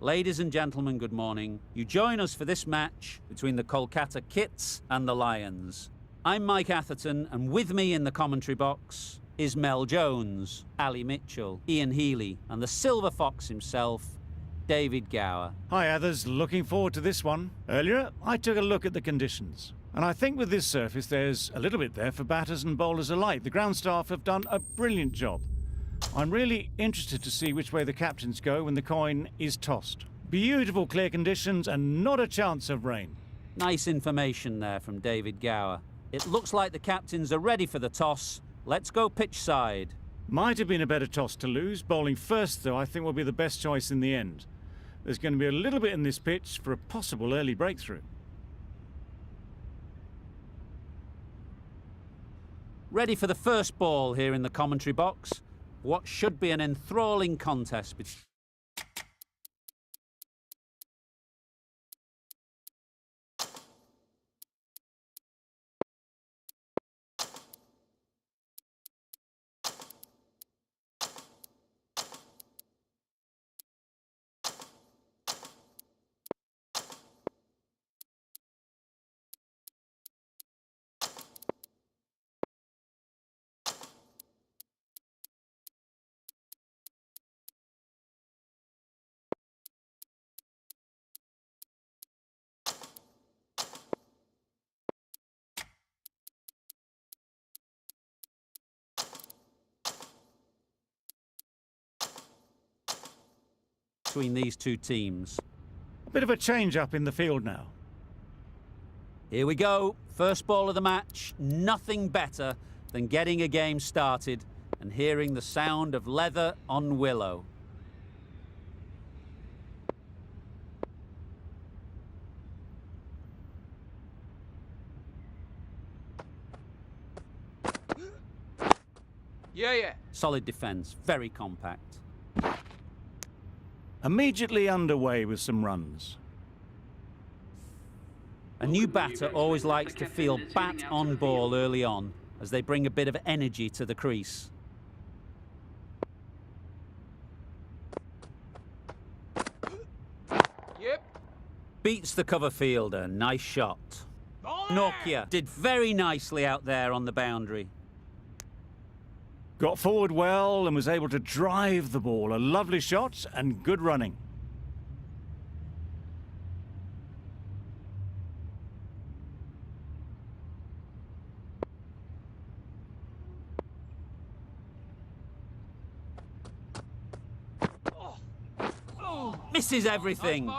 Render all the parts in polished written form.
Ladies and gentlemen, good morning. You join us for this match between the Kolkata Kits and the Lions. I'm Mike Atherton, and with me in the commentary box is Mel Jones, Ali Mitchell, Ian Healy, and the Silver Fox himself, David Gower. Hi others, looking forward to this one. Earlier, I took a look at the conditions. And I think with this surface, there's a little bit there for batters and bowlers alike. The ground staff have done a brilliant job. I'm really interested to see which way the captains go when the coin is tossed. Beautiful clear conditions and not a chance of rain. Nice information there from David Gower. It looks like the captains are ready for the toss. Let's go pitch side. Might have been a better toss to lose. Bowling first, though, I think will be the best choice in the end. There's going to be a little bit in this pitch for a possible early breakthrough. Ready for the first ball here in the commentary box. What should be an enthralling contest between these two teams. A bit of a change up in the field now. Here we go. First ball of the match. Nothing better than getting a game started and hearing the sound of leather on willow. Yeah. Solid defence, very compact. Immediately underway with some runs. A new batter always likes to feel bat on ball early on, as they bring a bit of energy to the crease. Yep. Beats the cover fielder, nice shot. Nortje did very nicely out there on the boundary. Got forward well and was able to drive the ball. A lovely shot and good running. Misses everything.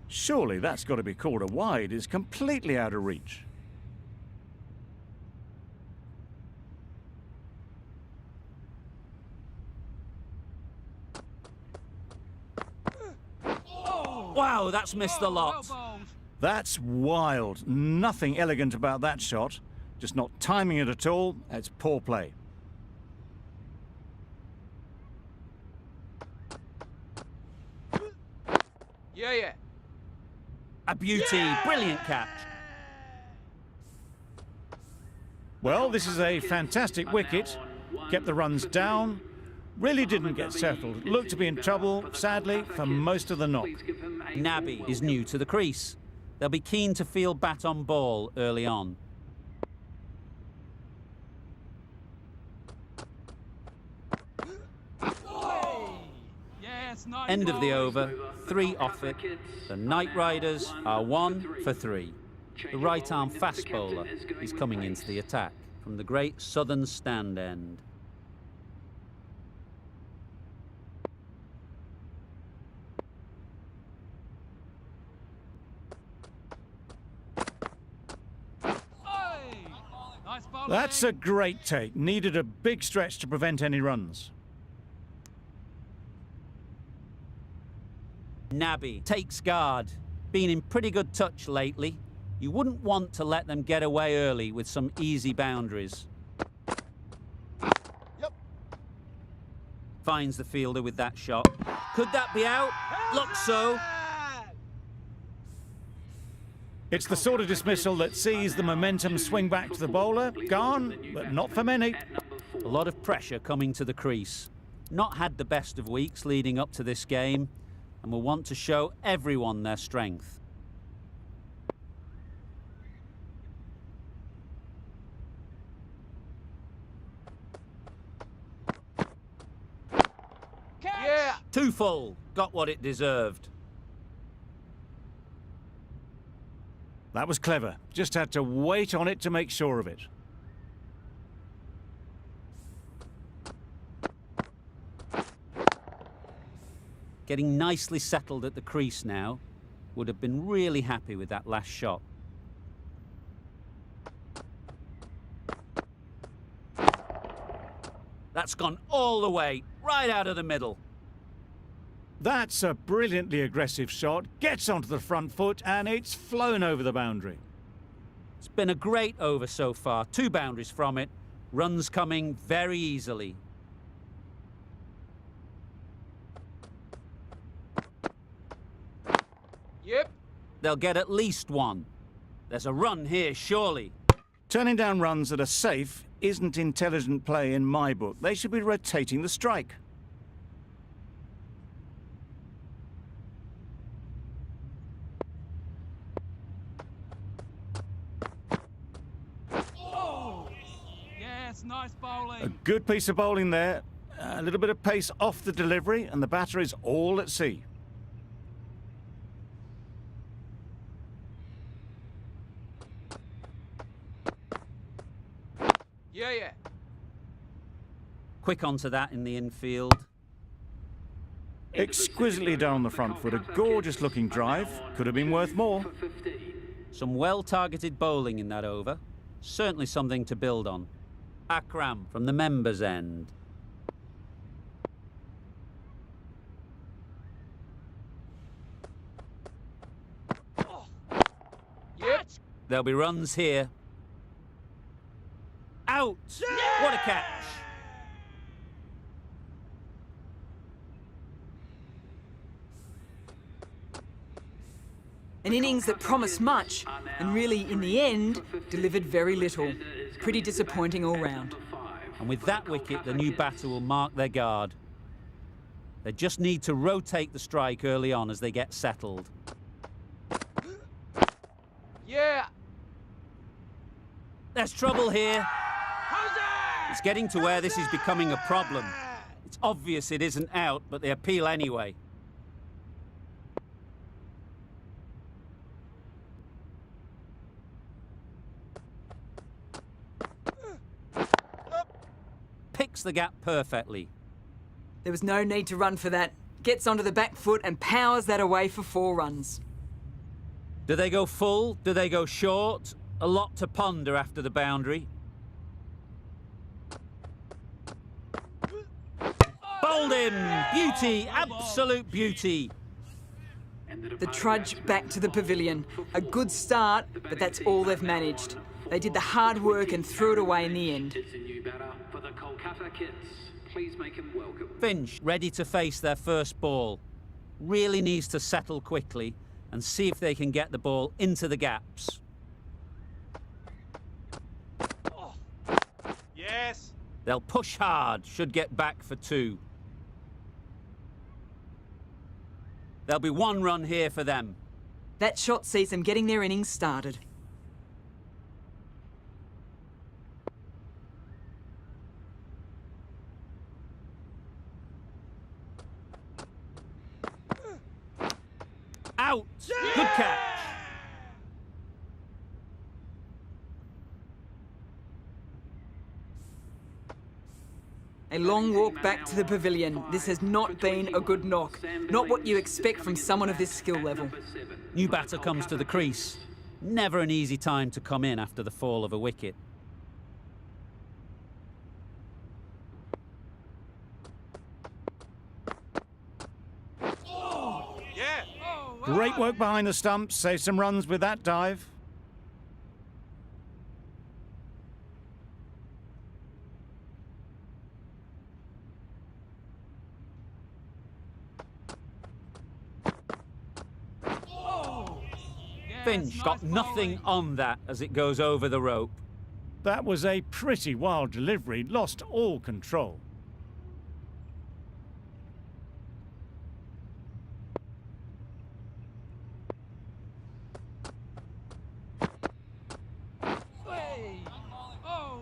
Surely that's got to be called a wide. It's completely out of reach. Wow, that's missed a lot. That's wild. Nothing elegant about that shot. Just not timing it at all. It's poor play. Yeah. A beauty, brilliant catch. Well, this is a fantastic wicket. Kept the runs down. Really didn't get settled. Looked to be in trouble, sadly, for most of the knock. Nabi is new to the crease. They'll be keen to feel bat on ball early on. End of the over, 3 off it. The Knight Riders are 1 for 3. The right-arm fast bowler is coming into the attack from the great southern stand end. That's a great take. Needed a big stretch to prevent any runs. Nabi takes guard. Been in pretty good touch lately. You wouldn't want to let them get away early with some easy boundaries. Yep. Finds the fielder with that shot. Could that be out? Looks so. It's the sort of dismissal that sees the momentum swing back to the bowler. Gone, but not for many. A lot of pressure coming to the crease. Not had the best of weeks leading up to this game. and will want to show everyone their strength. Yeah! Too full. Got what it deserved. That was clever. Just had to wait on it to make sure of it. Getting nicely settled at the crease now. Would have been really happy with that last shot. That's gone all the way, right out of the middle. That's a brilliantly aggressive shot. Gets onto the front foot and it's flown over the boundary. It's been a great over so far. 2 boundaries from it. Runs coming very easily. Yep. They'll get at least 1. There's a run here, surely. Turning down runs that are safe isn't intelligent play in my book. They should be rotating the strike. Yes, nice bowling. A good piece of bowling there. A little bit of pace off the delivery and the batter is all at sea. Yeah. Quick onto that in the infield. Exquisitely down the front foot. A gorgeous looking drive. Could have been worth more. Some well-targeted bowling in that over. Certainly something to build on. Akram from the members' end. Yep. There'll be runs here. Out! What a catch! An innings that promised much, and really, in the end, delivered very little. Pretty disappointing all round. And with that wicket, the new batter will mark their guard. They just need to rotate the strike early on as they get settled. Yeah. There's trouble here. It's getting to where this is becoming a problem. It's obvious it isn't out, but they appeal anyway. Picks the gap perfectly. There was no need to run for that. Gets onto the back foot and powers that away for 4 runs. Do they go full? Do they go short? A lot to ponder after the boundary. Bowled him! Beauty! Absolute beauty! The trudge back to the pavilion. A good start, but that's all they've managed. They did the hard work and threw it away in the end. It's a new batter for the Kolkata Kits. Please make him welcome. Finch ready to face their first ball. Really needs to settle quickly and see if they can get the ball into the gaps. Yes. They'll push hard, should get back for 2. There'll be 1 run here for them. That shot sees them getting their innings started. Out! Good catch! A long walk back to the pavilion. This has not been a good knock. Not what you expect from someone of this skill level. New batter comes to the crease. Never an easy time to come in after the fall of a wicket. Yeah. Great work behind the stumps. Save some runs with that dive. Finch got nothing on that as it goes over the rope. That was a pretty wild delivery. Lost all control.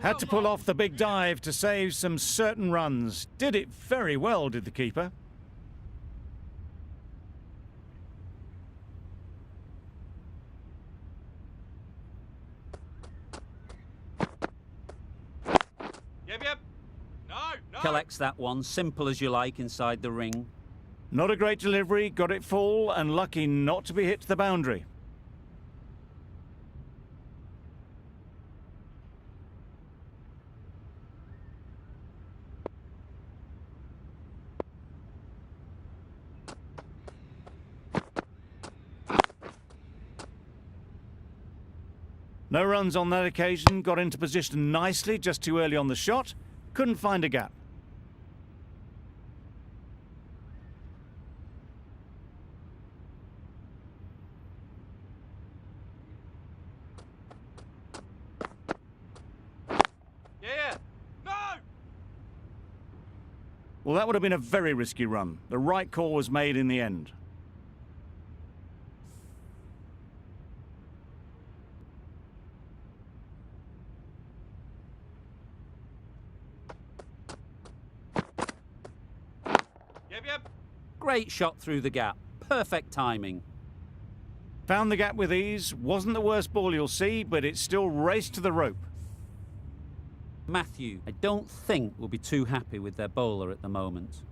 Had to pull off the big dive to save some certain runs. Did it very well, did the keeper. Yep. No. Collects that one, simple as you like, inside the ring. Not a great delivery, got it full and lucky not to be hit to the boundary. No runs on that occasion, got into position nicely, just too early on the shot. Couldn't find a gap. Yeah. No. Well, that would have been a very risky run. The right call was made in the end. Yep. Great shot through the gap. Perfect timing. Found the gap with ease. Wasn't the worst ball you'll see, but it still raced to the rope. Matthew, I don't think will be too happy with their bowler at the moment.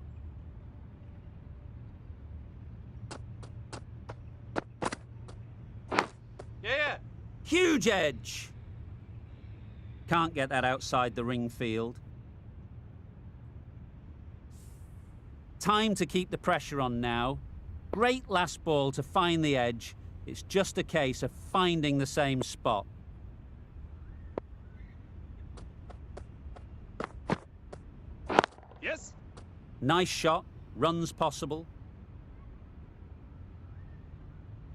Yeah. Huge edge! Can't get that outside the ring field. Time to keep the pressure on now. Great last ball to find the edge. It's just a case of finding the same spot. Yes. Nice shot. Runs possible.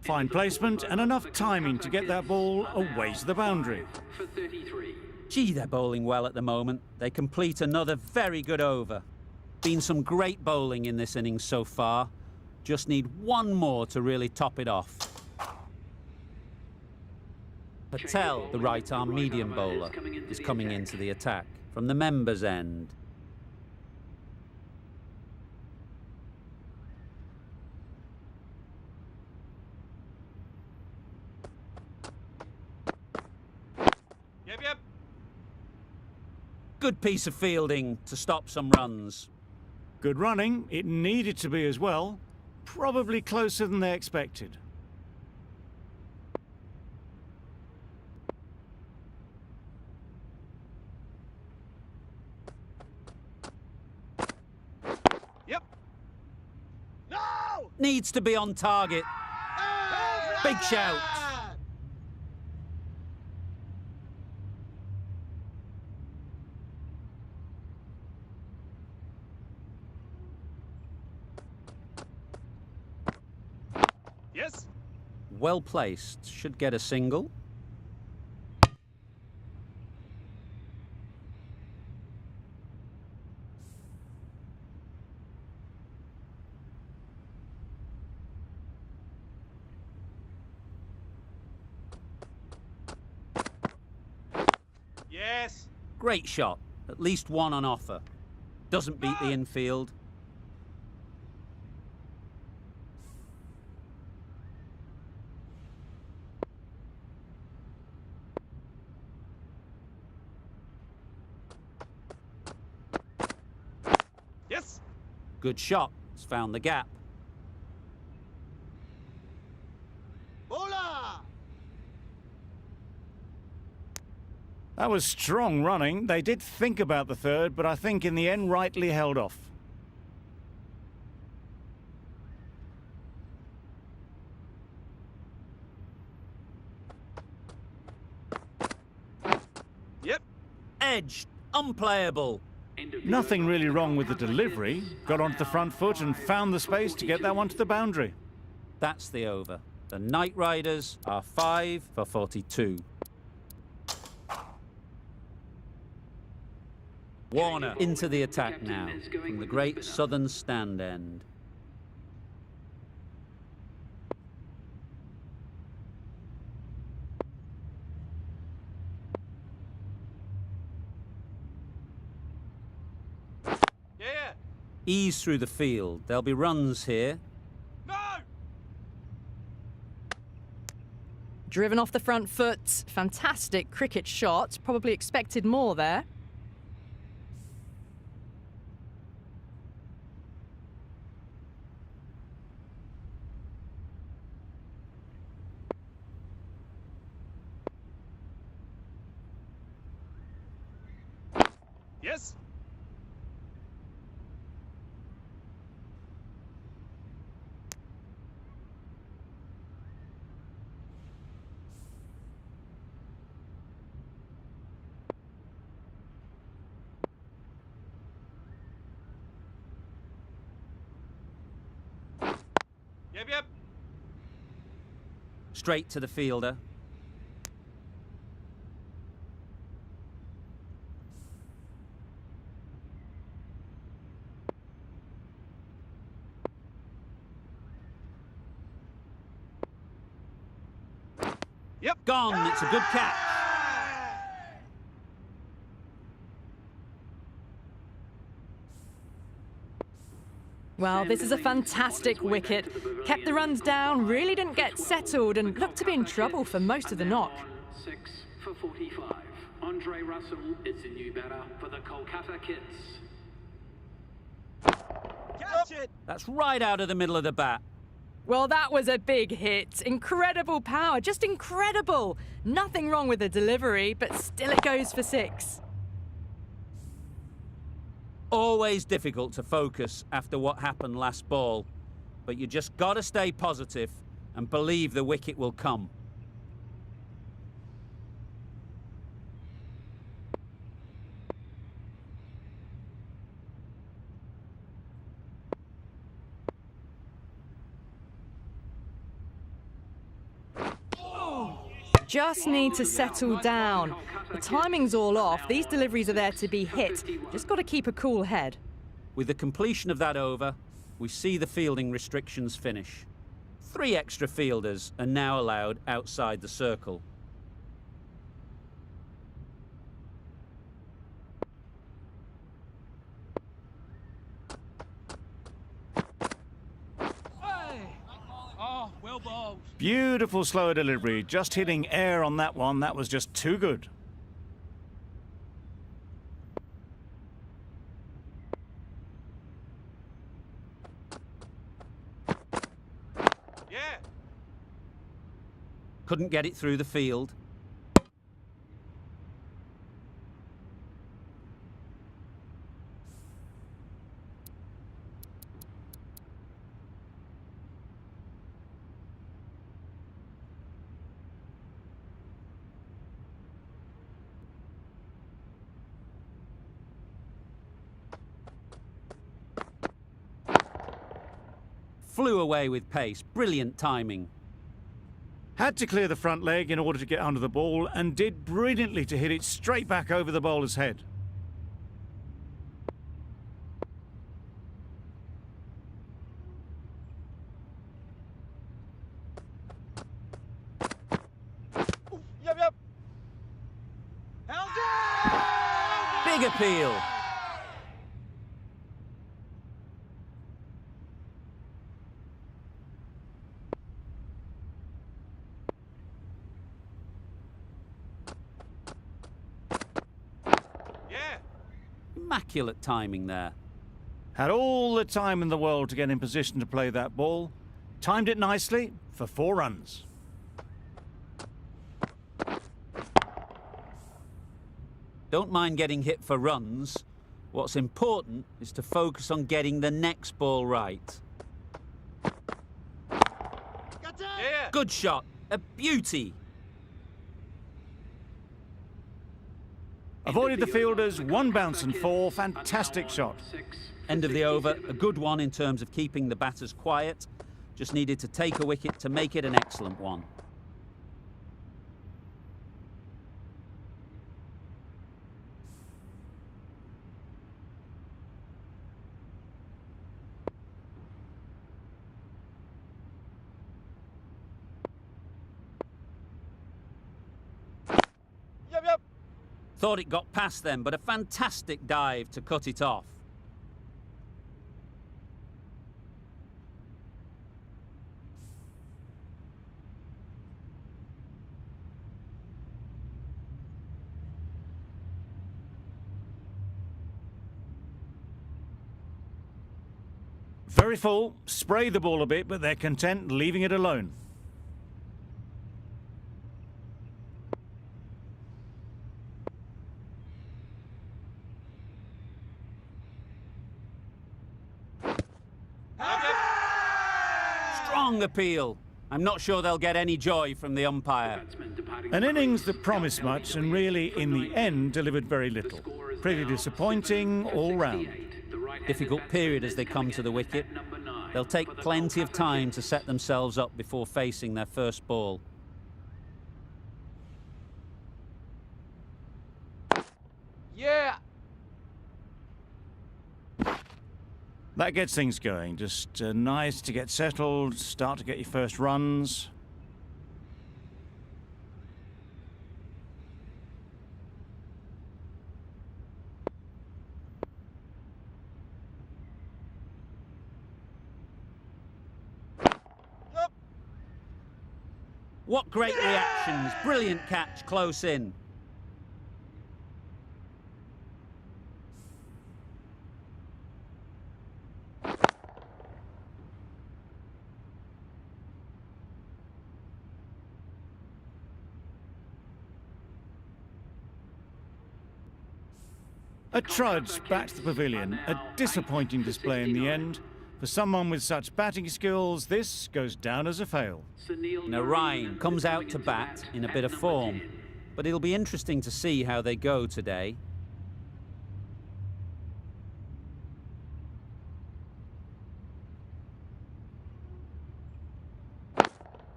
Fine placement and enough timing to get that ball away to the boundary. For 33. Gee, they're bowling well at the moment. They complete another very good over. Been some great bowling in this innings so far. Just need one more to really top it off. Patel, the right-arm medium bowler, is coming into the attack from the members' end. Yep. Good piece of fielding to stop some runs. Good running. It needed to be as well. Probably closer than they expected. Yep. No. Needs to be on target. Big shout. Yes. Well placed. Should get a single. Yes. Great shot. At least one on offer. Doesn't beat the infield. Yes. Good shot. It's found the gap. Bowler. That was strong running. They did think about the third, but I think in the end rightly held off. Yep. Edged. Unplayable. Nothing really wrong with the delivery. Got onto the front foot and found the space to get that one to the boundary. That's the over. The Knight Riders are 5 for 42. Warner into the attack now from the great southern stand end. Ease through the field. There'll be runs here. No! Driven off the front foot. Fantastic cricket shot. Probably expected more there. Yes? Yep, yep. Straight to the fielder. Yep. Gone. It's a good catch. Well, this is a fantastic wicket. Kept the runs down, really didn't get settled, and looked to be in trouble for most of the knock. 6 for 45. Andre Russell is the new batter for the Kolkata Kits. Catch it! That's right out of the middle of the bat. Well, that was a big hit. Incredible power, just incredible. Nothing wrong with the delivery, but still it goes for 6. Always difficult to focus after what happened last ball, but you just got to stay positive and believe the wicket will come. Just need to settle down. The timing's all off. These deliveries are there to be hit. Just got to keep a cool head. With the completion of that over, we see the fielding restrictions finish. 3 extra fielders are now allowed outside the circle. Oh, well bowled. Beautiful slower delivery. Just hitting air on that one. That was just too good. Yeah. Couldn't get it through the field. Flew away with pace. Brilliant timing. Had to clear the front leg in order to get under the ball and did brilliantly to hit it straight back over the bowler's head. Yep, yep. How's it? Big appeal. Yeah. Immaculate timing there. Had all the time in the world to get in position to play that ball. Timed it nicely for 4 runs. Don't mind getting hit for runs. What's important is to focus on getting the next ball right. Yeah. Good shot. A beauty. Avoided the fielders, 1 bounce and 4. Fantastic shot. End of the over. A good one in terms of keeping the batters quiet. Just needed to take a wicket to make it an excellent one. Yep, yep. Thought it got past them, but a fantastic dive to cut it off. Very full, spray the ball a bit, but they're content leaving it alone. Strong appeal. I'm not sure they'll get any joy from the umpire. An innings that promised much and really, in the end, delivered very little. Pretty disappointing all round. Difficult period as they come to the wicket. They'll take plenty of time to set themselves up before facing their first ball. Yeah. That gets things going. Just nice to get settled, start to get your first runs. Yup. What great reactions. Brilliant catch close in. A trudge back to the pavilion. A disappointing display in the end. For someone with such batting skills, this goes down as a fail. Narain comes out to bat in a bit of form, but it'll be interesting to see how they go today.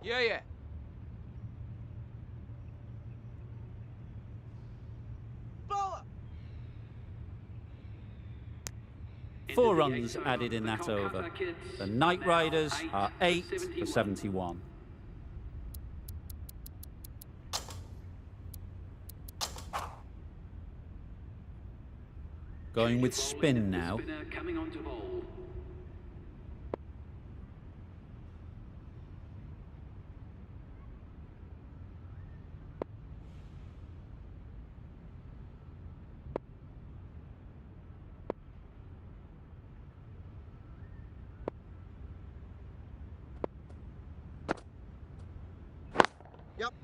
Yeah, yeah. Bowler. 4 runs added in that over. The Knight Riders are 8 for 71. Going with spin now. Coming on to bowl. Yep.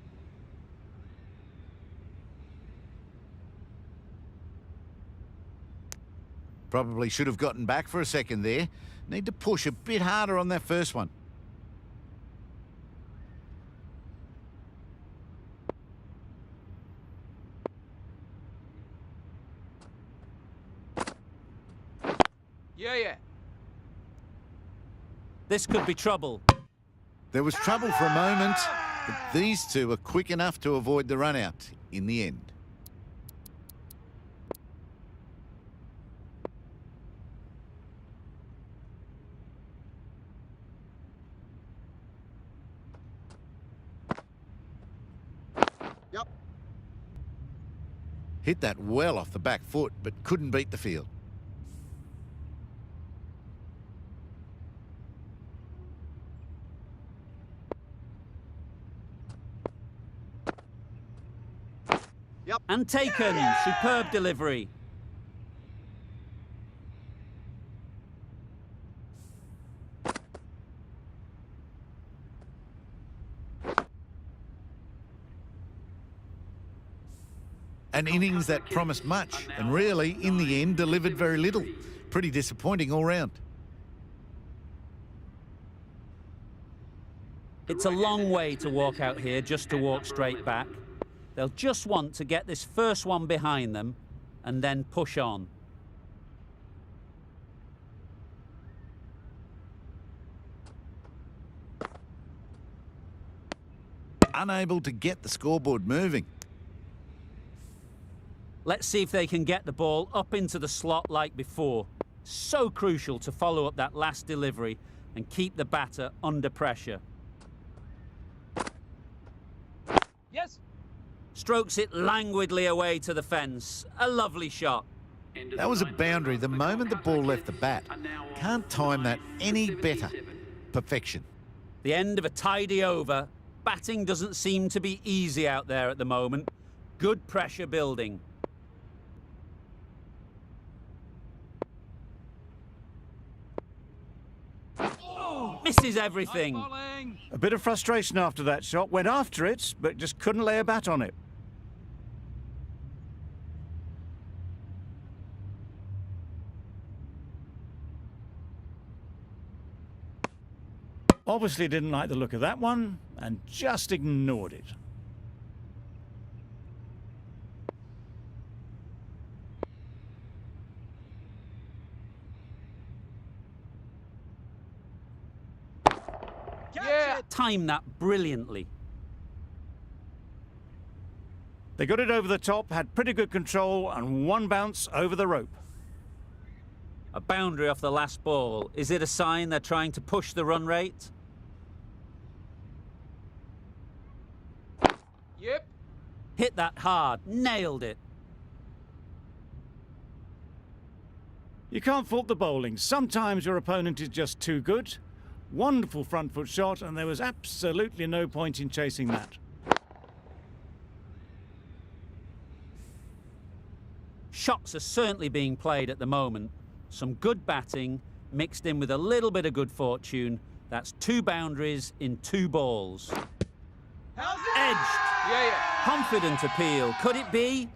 Probably should have gotten back for a second there. Need to push a bit harder on that first one. Yeah, yeah. This could be trouble. There was trouble for a moment, but these two were quick enough to avoid the run-out in the end. Yep. Hit that well off the back foot, but couldn't beat the field. Yep. And taken. Superb delivery. An innings that promised much and really, in the end, delivered very little. Pretty disappointing all round. It's a long way to walk out here just to walk straight back. They'll just want to get this first one behind them and then push on. Unable to get the scoreboard moving. Let's see if they can get the ball up into the slot like before. So crucial to follow up that last delivery and keep the batter under pressure. Yes. Strokes it languidly away to the fence. A lovely shot. That was a boundary the moment the ball left the bat. Can't time that any better. Perfection. The end of a tidy over. Batting doesn't seem to be easy out there at the moment. Good pressure building. Misses everything. Bowling. A bit of frustration after that shot. Went after it, but just couldn't lay a bat on it. Obviously didn't like the look of that one and just ignored it. Yeah. Timed that brilliantly. They got it over the top, had pretty good control, and one bounce over the rope. A boundary off the last ball. Is it a sign they're trying to push the run rate? Yep. Hit that hard. Nailed it. You can't fault the bowling. Sometimes your opponent is just too good. Wonderful front foot shot, and there was absolutely no point in chasing that. Shots are certainly being played at the moment. Some good batting mixed in with a little bit of good fortune. That's 2 boundaries in 2 balls. How's it? Edged. Yeah. Confident appeal. Could it be?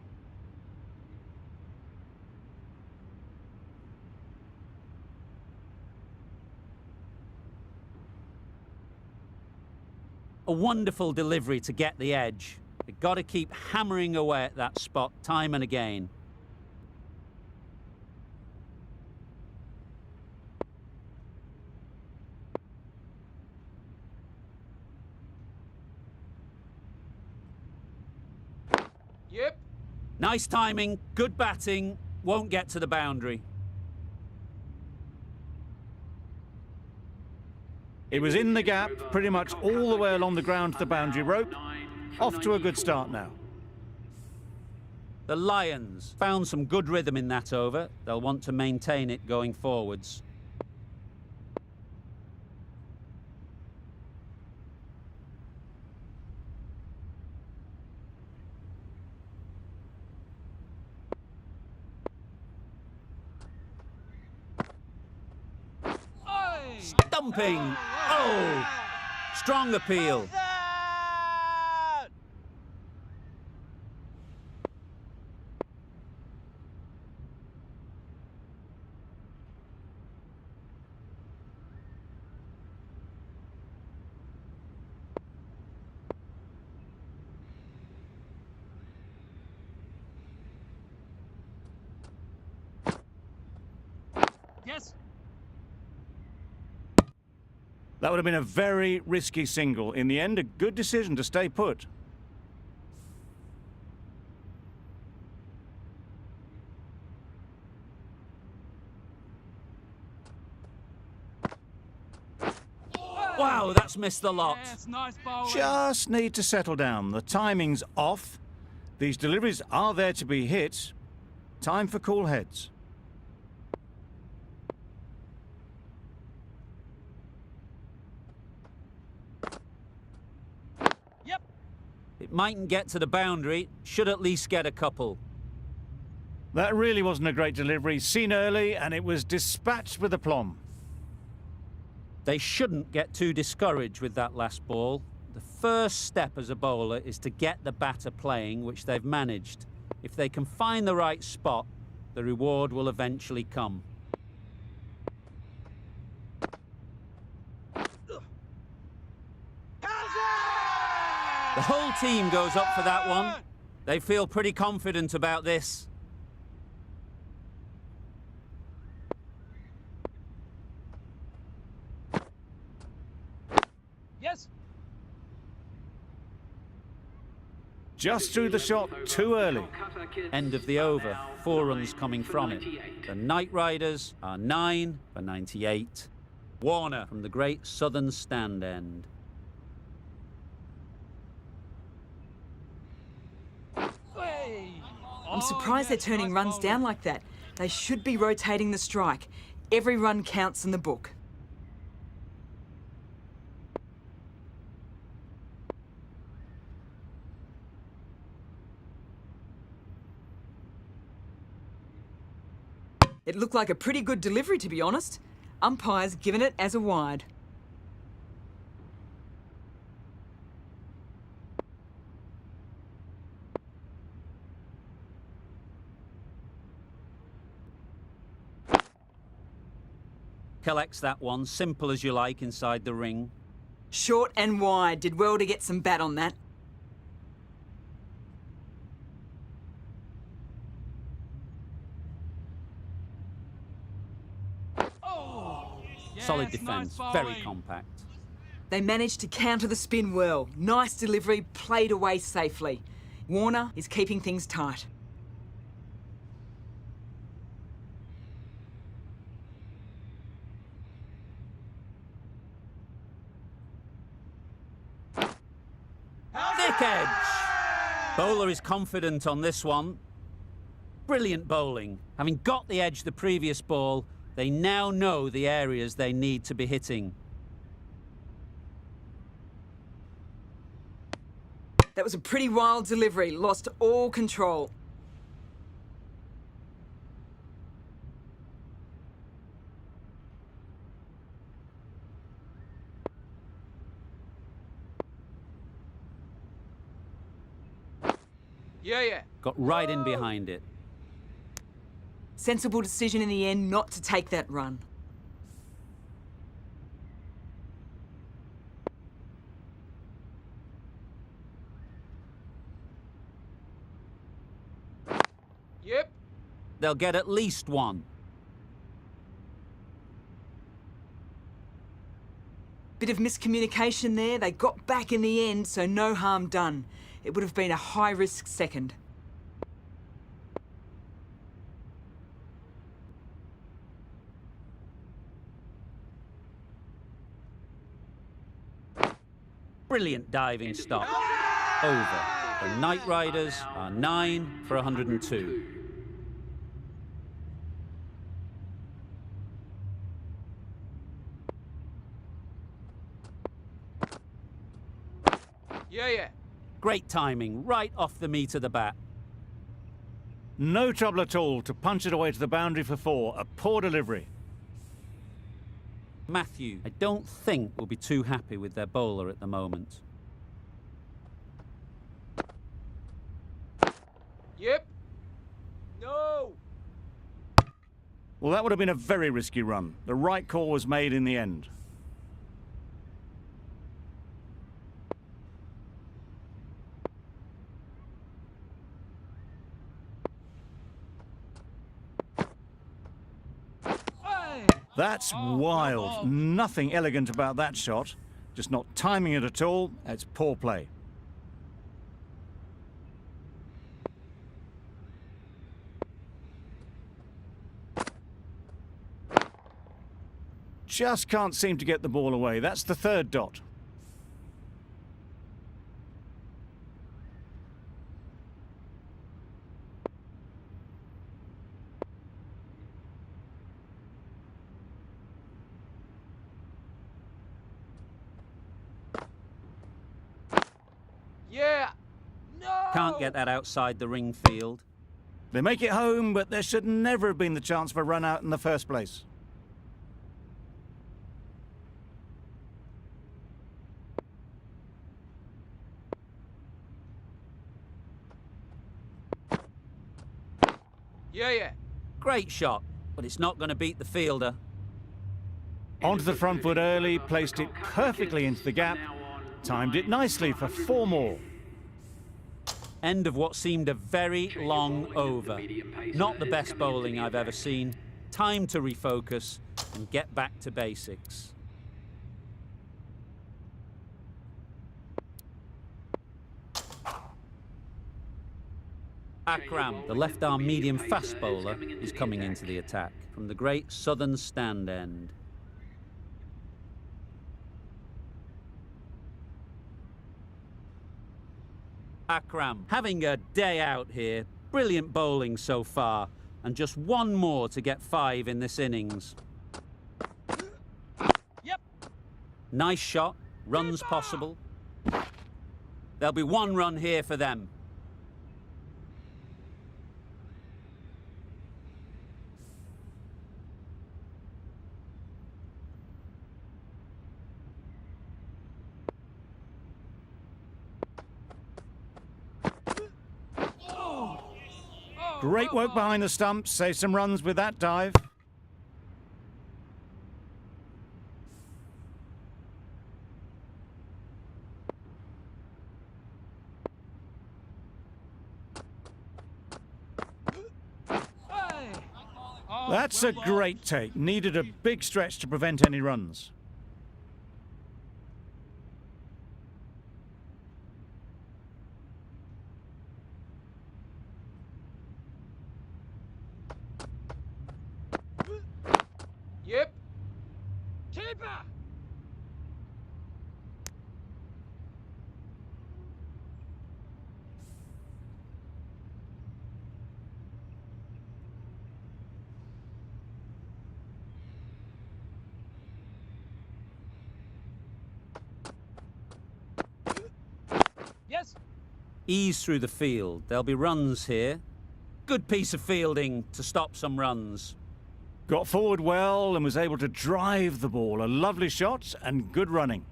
A wonderful delivery to get the edge. They've got to keep hammering away at that spot time and again. Yep. Nice timing, good batting, won't get to the boundary. It was in the gap, pretty much all the way along the ground to the boundary rope. Off to a good start now. The Lions found some good rhythm in that over. They'll want to maintain it going forwards. Stumping! Oh! Strong appeal. Yes. That would have been a very risky single. In the end, a good decision to stay put. Wow, that's missed the lot. Yes, nice bowling. Just need to settle down. The timing's off. These deliveries are there to be hit. Time for cool heads. Yep. It mightn't get to the boundary, should at least get a couple. That really wasn't a great delivery. Seen early, and it was dispatched with aplomb. They shouldn't get too discouraged with that last ball. The first step as a bowler is to get the batter playing, which they've managed. If they can find the right spot, the reward will eventually come. The whole team goes up for that one. They feel pretty confident about this. Yes. Just threw the shot too early. End of the over. 4 runs coming from it. The Knight Riders are 9 for 98. Warner from the great Southern Stand end. I'm surprised they're turning runs down like that. They should be rotating the strike. Every run counts in the book. It looked like a pretty good delivery, to be honest. Umpire's given it as a wide. collects that one, simple as you like, inside the ring. Short and wide. Did well to get some bat on that. Solid Yes, defence, nice very bowling. compact. They managed to counter the spin well. Nice delivery, played away safely. Warner is keeping things tight. Thick edge! Bowler is confident on this one. Brilliant bowling. Having got the edge the previous ball, they now know the areas they need to be hitting. That was a pretty wild delivery, lost all control. Yeah. Got right in behind it. Sensible decision in the end not to take that run. Yep. They'll get at least one. Bit of miscommunication there. They got back in the end, so no harm done. It would have been a high-risk second. Brilliant diving stop. Over. The Knight Riders are 9 for 102. Yeah. Great timing, right off the meat of the bat. No trouble at all to punch it away to the boundary for 4. A poor delivery. Matthew, I don't think will be too happy with their bowler at the moment. Yep. No. Well, that would have been a very risky run. The right call was made in the end. That's wild. Nothing elegant about that shot. Just not timing it at all. It's poor play. Just can't seem to get the ball away. That's the third dot. Yeah. No. Can't get that outside the ring field. They make it home, but there should never have been the chance for a run out in the first place. Yeah. Great shot, but it's not going to beat the fielder. Onto the front foot early, placed it perfectly into the gap, timed it nicely for 4 more. End of what seemed a very long over. Not the best bowling I've ever seen. Time to refocus and get back to basics. Akram, the left-arm medium fast bowler, is coming into the attack from the great southern stand end. Akram, having a day out here. Brilliant bowling so far, and just one more to get 5 in this innings. Yep. Nice shot, runs possible. There'll be 1 run here for them. Great work behind the stumps, save some runs with that dive. That's a great take. Needed a big stretch to prevent any runs. Yep. Keeper. Yes. Ease through the field. There'll be runs here. Good piece of fielding to stop some runs. Got forward well and was able to drive the ball. A lovely shot and good running.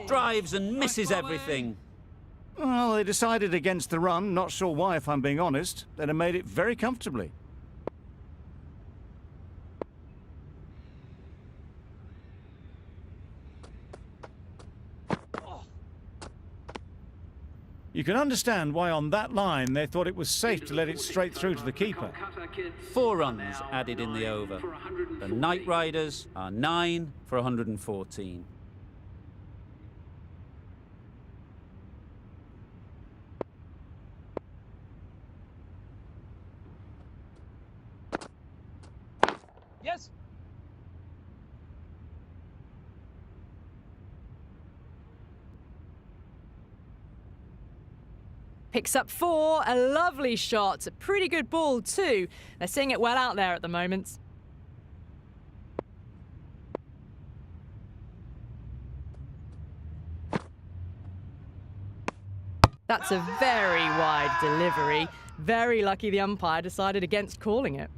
Drives and misses everything. Well, they decided against the run. Not sure why, if I'm being honest. They'd have made it very comfortably. You can understand why on that line they thought it was safe to let it straight through to the keeper. 4 runs added in the over. The Knight Riders are 9 for 114. Yes. Picks up 4, a lovely shot, a pretty good ball too. They're seeing it well out there at the moment. That's a very wide delivery. Very lucky the umpire decided against calling it.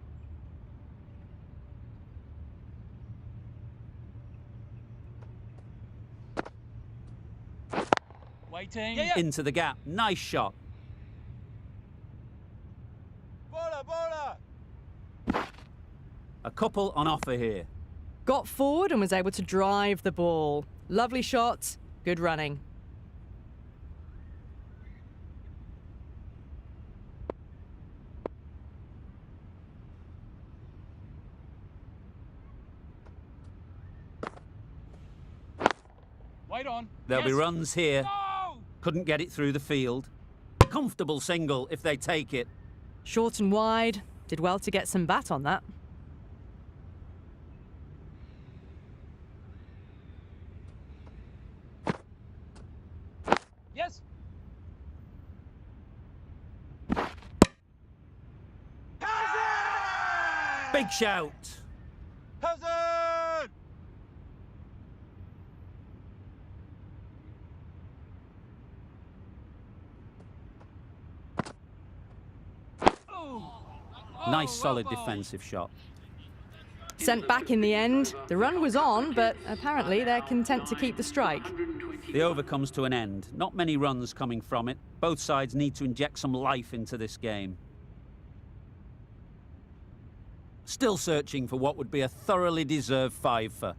Waiting. Into the gap. Nice shot. Bola, bola. A couple on offer here. Got forward and was able to drive the ball. Lovely shot, good running. Wait on. There'll be Yes. runs here. No! Couldn't get it through the field. Comfortable single if they take it. Short and wide, did well to get some bat on that. Yes. Big shout. Hazard! Nice solid defensive shot. Sent back in the end. The run was on, but apparently they're content to keep the strike. The over comes to an end. Not many runs coming from it. Both sides need to inject some life into this game. Still searching for what would be a thoroughly deserved fiver.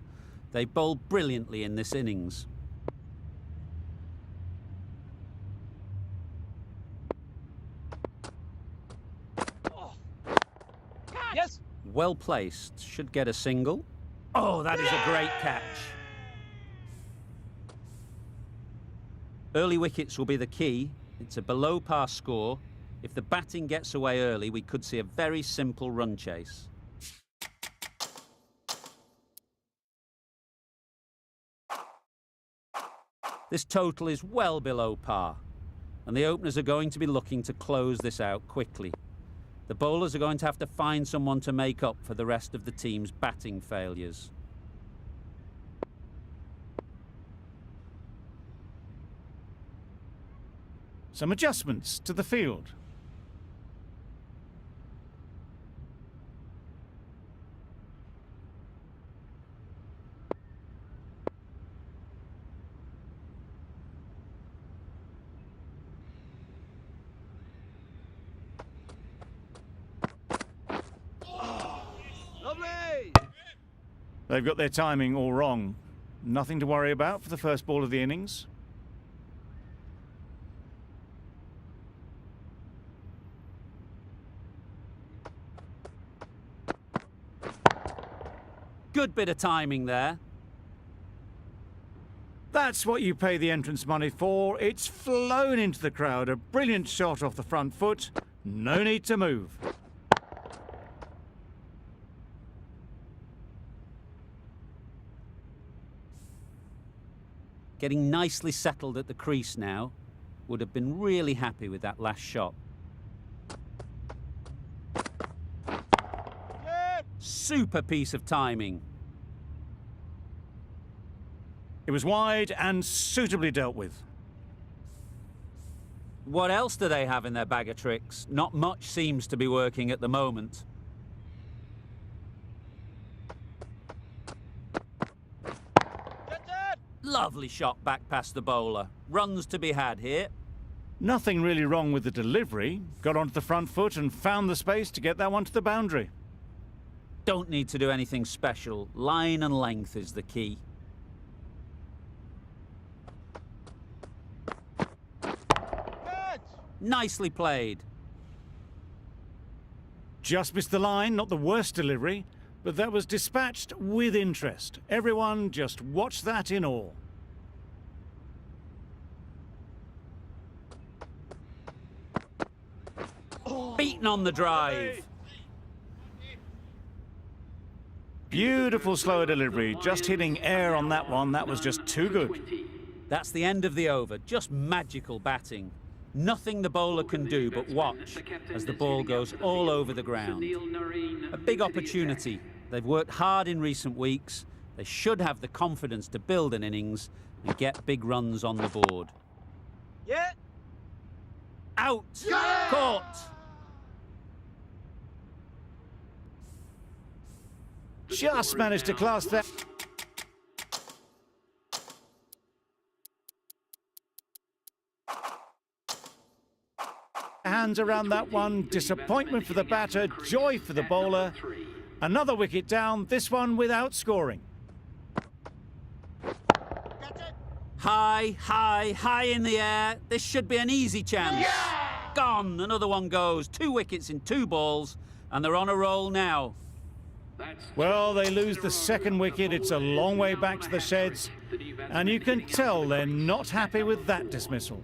They bowled brilliantly in this innings. Yes. Well placed. Should get a single. Oh, that is a great catch. Early wickets will be the key. It's a below par score. If the batting gets away early, we could see a very simple run chase. This total is well below par, and the openers are going to be looking to close this out quickly. The bowlers are going to have to find someone to make up for the rest of the team's batting failures. Some adjustments to the field. Lovely. They've got their timing all wrong. Nothing to worry about for the first ball of the innings. Good bit of timing there. That's what you pay the entrance money for. It's flown into the crowd. A brilliant shot off the front foot. No need to move. Getting nicely settled at the crease now. Would have been really happy with that last shot. Super piece of timing. It was wide and suitably dealt with. What else do they have in their bag of tricks? Not much seems to be working at the moment. Lovely shot back past the bowler. Runs to be had here. Nothing really wrong with the delivery. Got onto the front foot and found the space to get that one to the boundary. Don't need to do anything special. Line and length is the key. Nicely played. Just missed the line, not the worst delivery, but that was dispatched with interest. Everyone just watched that in awe. Beaten on the drive. Beautiful slower delivery, just hitting air on that one. That was just too good. That's the end of the over. Just magical batting. Nothing the bowler can do but watch as the ball goes all over the ground. A big opportunity. They've worked hard in recent weeks. They should have the confidence to build an innings and get big runs on the board. Yeah. Out! Caught! Just managed to class that. Hands around that one. Disappointment for the batter, joy for the bowler. Another wicket down, this one without scoring. High, high, high in the air. This should be an easy chance. Yeah! Gone. Another one goes. 2 wickets in 2 balls, and they're on a roll now. Well, they lose the second wicket. It's a long way back to the sheds, and you can tell they're not happy with that dismissal.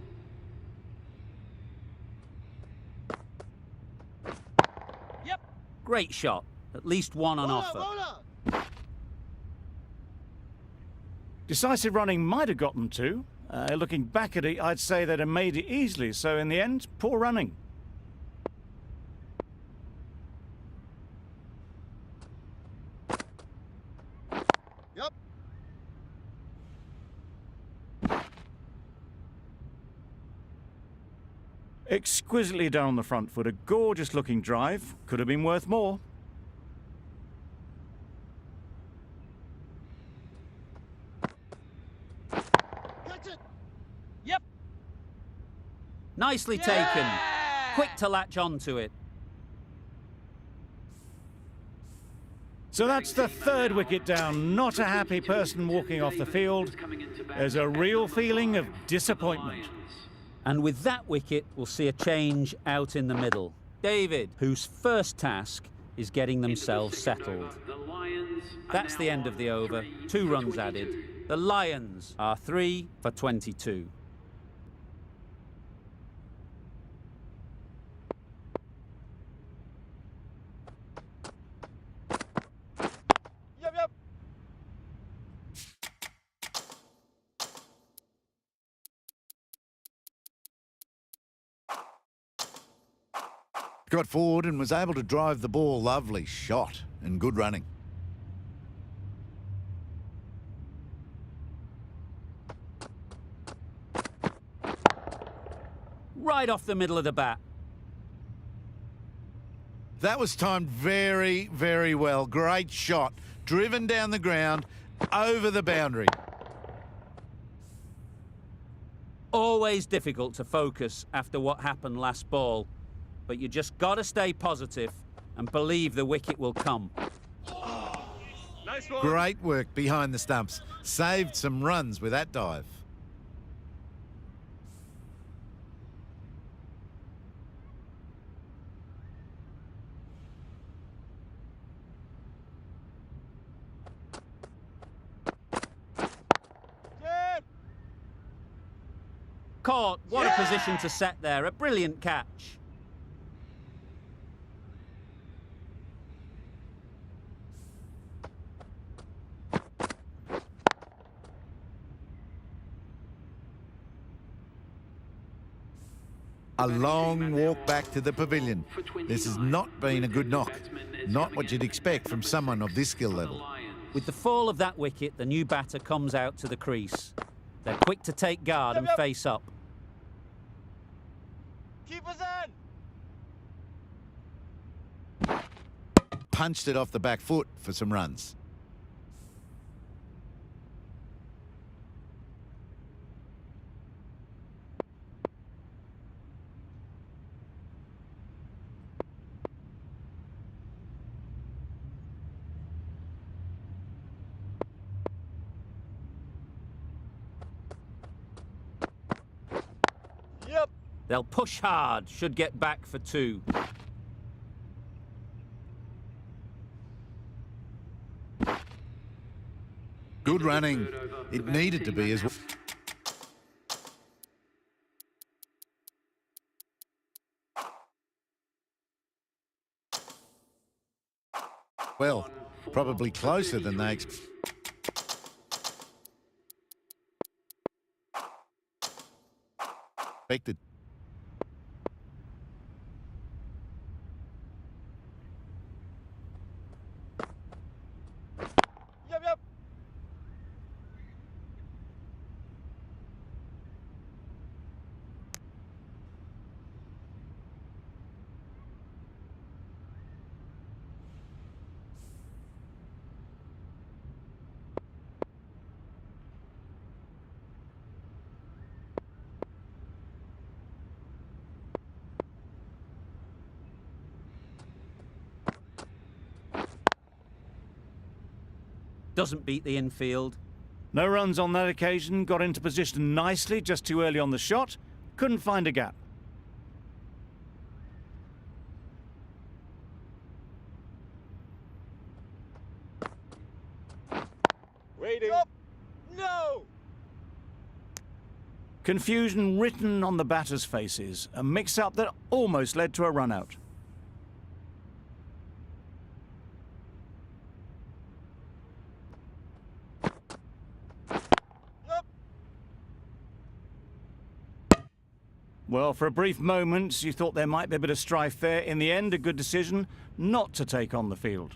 Yep. Great shot. At least one on offer. Decisive running might have got them to. Looking back at it, I'd say they'd have made it easily. So in the end, poor running. Yep. Exquisitely down the front foot. A gorgeous looking drive. Could have been worth more. Yep. Nicely taken. Quick to latch onto it. So that's the third wicket down. Not a happy person walking off the field. There's a real feeling of disappointment. And with that wicket, we'll see a change out in the middle. David, whose first task is getting themselves settled. That's the end of the over. 2 runs added. The Lions are 3 for 22. Yep. Got forward and was able to drive the ball. Lovely shot and good running. Right off the middle of the bat. That was timed very, very well. Great shot. Driven down the ground, over the boundary. Always difficult to focus after what happened last ball, but you just got to stay positive and believe the wicket will come. Nice one. Great work behind the stumps. Saved some runs with that dive. Jen. Caught. What a position to set there. A brilliant catch. A long walk back to the pavilion. This has not been a good knock. Not what you'd expect from someone of this skill level. With the fall of that wicket, the new batter comes out to the crease. They're quick to take guard and face up. Keep us in. Punched it off the back foot for some runs. Yep. They'll push hard, should get back for 2. Good running. It needed to be as well. Well, probably closer than they expected. Yep, yep. Doesn't beat the infield. No runs on that occasion, got into position nicely, just too early on the shot. Couldn't find a gap. Waiting. Yep. No. Confusion written on the batters' faces, a mix-up that almost led to a run-out. Yep. Well, for a brief moment, you thought there might be a bit of strife there. In the end, a good decision not to take on the field.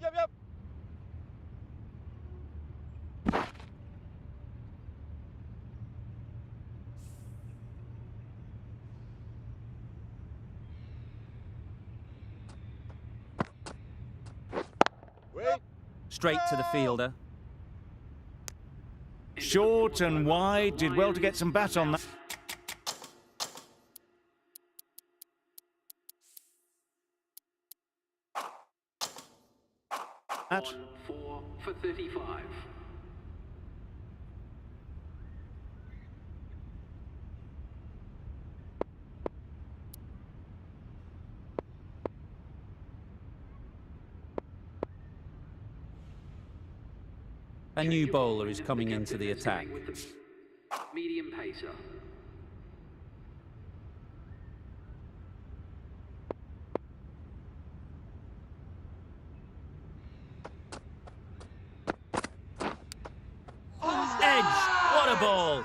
Yep, yep. Wait. Straight to the fielder. Short and wide, did well to get some bat on that. On 4 for 35. A new bowler is coming into the attack. With the medium pacer. Edge! What a ball!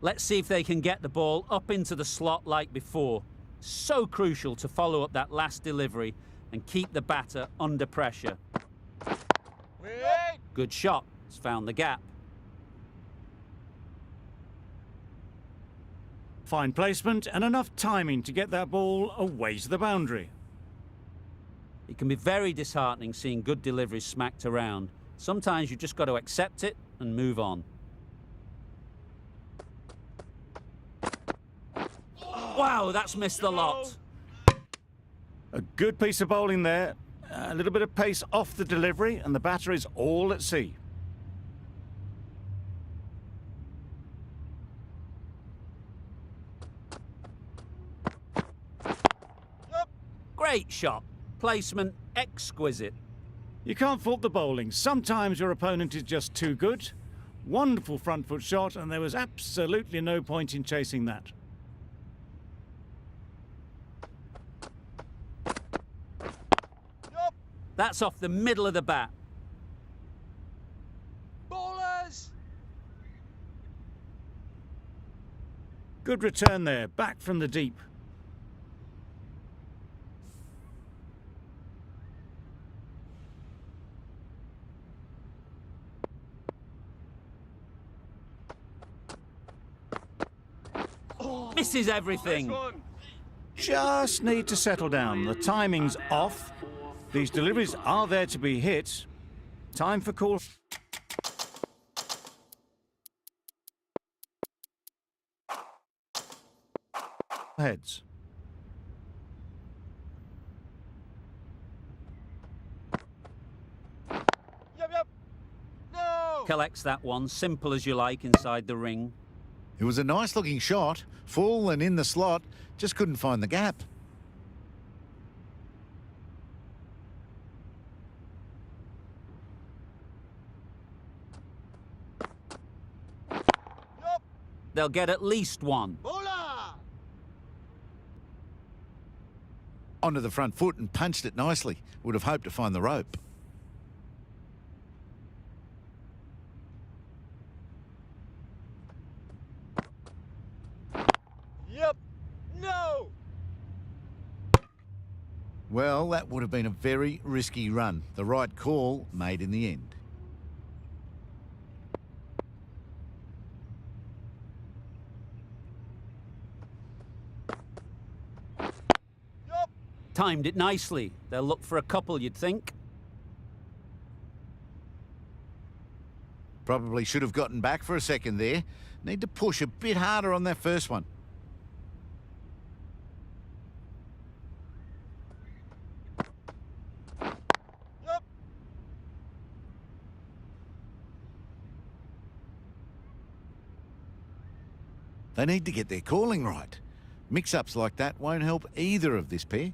Let's see if they can get the ball up into the slot like before. So crucial to follow up that last delivery and keep the batter under pressure. Wait. Good shot. It's found the gap. Fine placement and enough timing to get that ball away to the boundary. It can be very disheartening seeing good deliveries smacked around. Sometimes you just got to accept it and move on. Wow, that's missed the lot. A good piece of bowling there. A little bit of pace off the delivery, and the batter is all at sea. Great shot. Placement exquisite. You can't fault the bowling. Sometimes your opponent is just too good. Wonderful front foot shot, and there was absolutely no point in chasing that. That's off the middle of the bat. Ballers! Good return there, back from the deep. Misses everything. Just need to settle down. The timing's off. These deliveries are there to be hit. Time for call. Heads. Yep. No! Collects that one, simple as you like, inside the ring. It was a nice looking shot, full and in the slot, just couldn't find the gap. Yup! They'll get at least one. Bowler! Onto the front foot and punched it nicely. Would have hoped to find the rope. Yep! No! Well, that would have been a very risky run. The right call made in the end. Yup! Timed it nicely. They'll look for a couple, you'd think. Probably should have gotten back for a second there. Need to push a bit harder on that first one. Yup! They need to get their calling right. Mix-ups like that won't help either of this pair.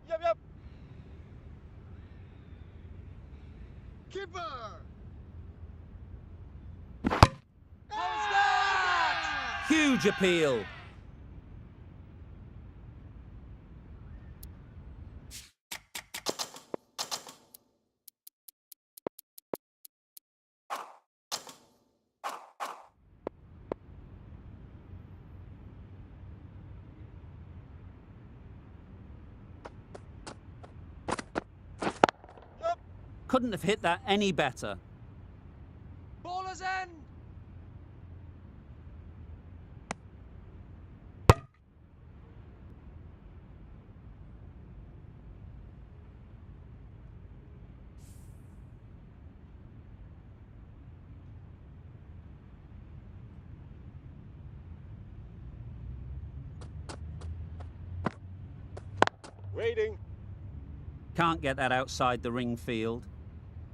Yep! Keeper! How's that? Huge appeal. Yup! Couldn't have hit that any better. Bowler's end! Waiting. Can't get that outside the ring field.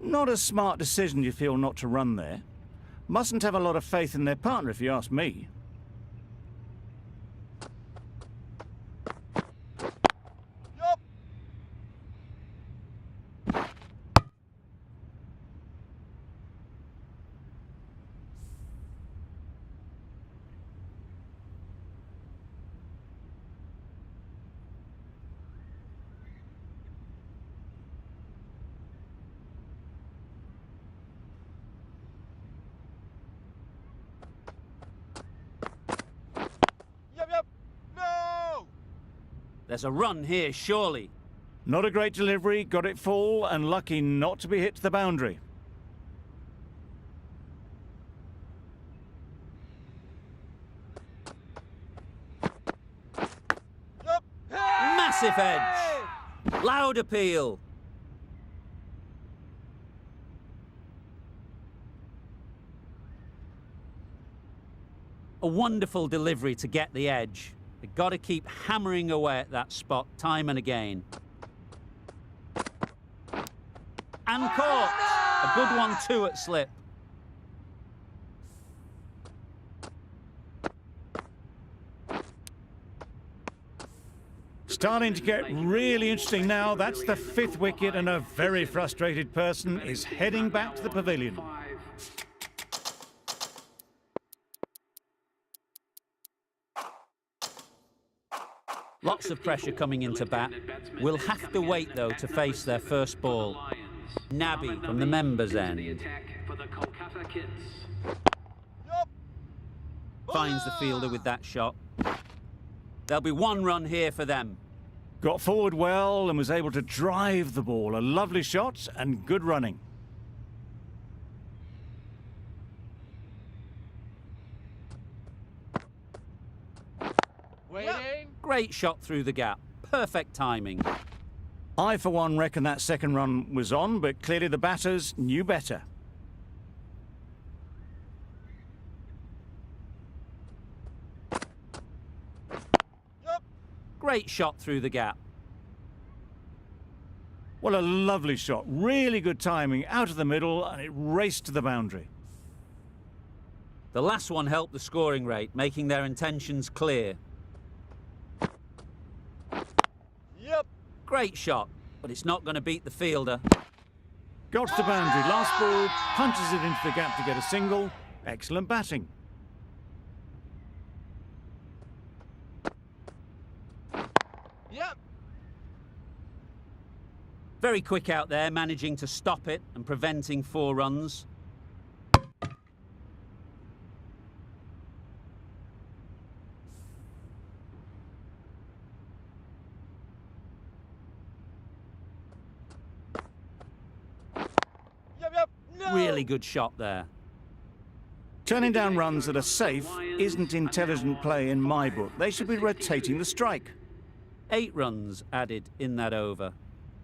Not a smart decision, you feel, not to run there. Mustn't have a lot of faith in their partner, if you ask me. Yup! Yep! No! There's a run here, surely. Not a great delivery, got it full, and lucky not to be hit to the boundary. Yup! Massive edge. Loud appeal. A wonderful delivery to get the edge. They've got to keep hammering away at that spot time and again. And caught! A good one too at slip. Starting to get really interesting now. That's the 5th wicket, and a very frustrated person is heading back to the pavilion. Lots of pressure coming into bat. We'll have to wait, though, to face their first ball. Nabby from the members' end. Yup. Finds the fielder with that shot. There'll be 1 run here for them. Got forward well and was able to drive the ball. A lovely shot and good running. Waiting. Great shot through the gap. Perfect timing. I, for one, reckon that second run was on, but clearly the batters knew better. Yup. Great shot through the gap. Well, a lovely shot. Really good timing. Out of the middle, and it raced to the boundary. The last one helped the scoring rate, making their intentions clear. Yep. Great shot, but it's not going to beat the fielder. Got to the boundary. Last ball, punches it into the gap to get a single. Excellent batting. Yep. Very quick out there, managing to stop it and preventing 4 runs. Yep. No. Really good shot there. Turning down runs that are safe isn't intelligent play in my book. They should be rotating the strike. 8 runs added in that over.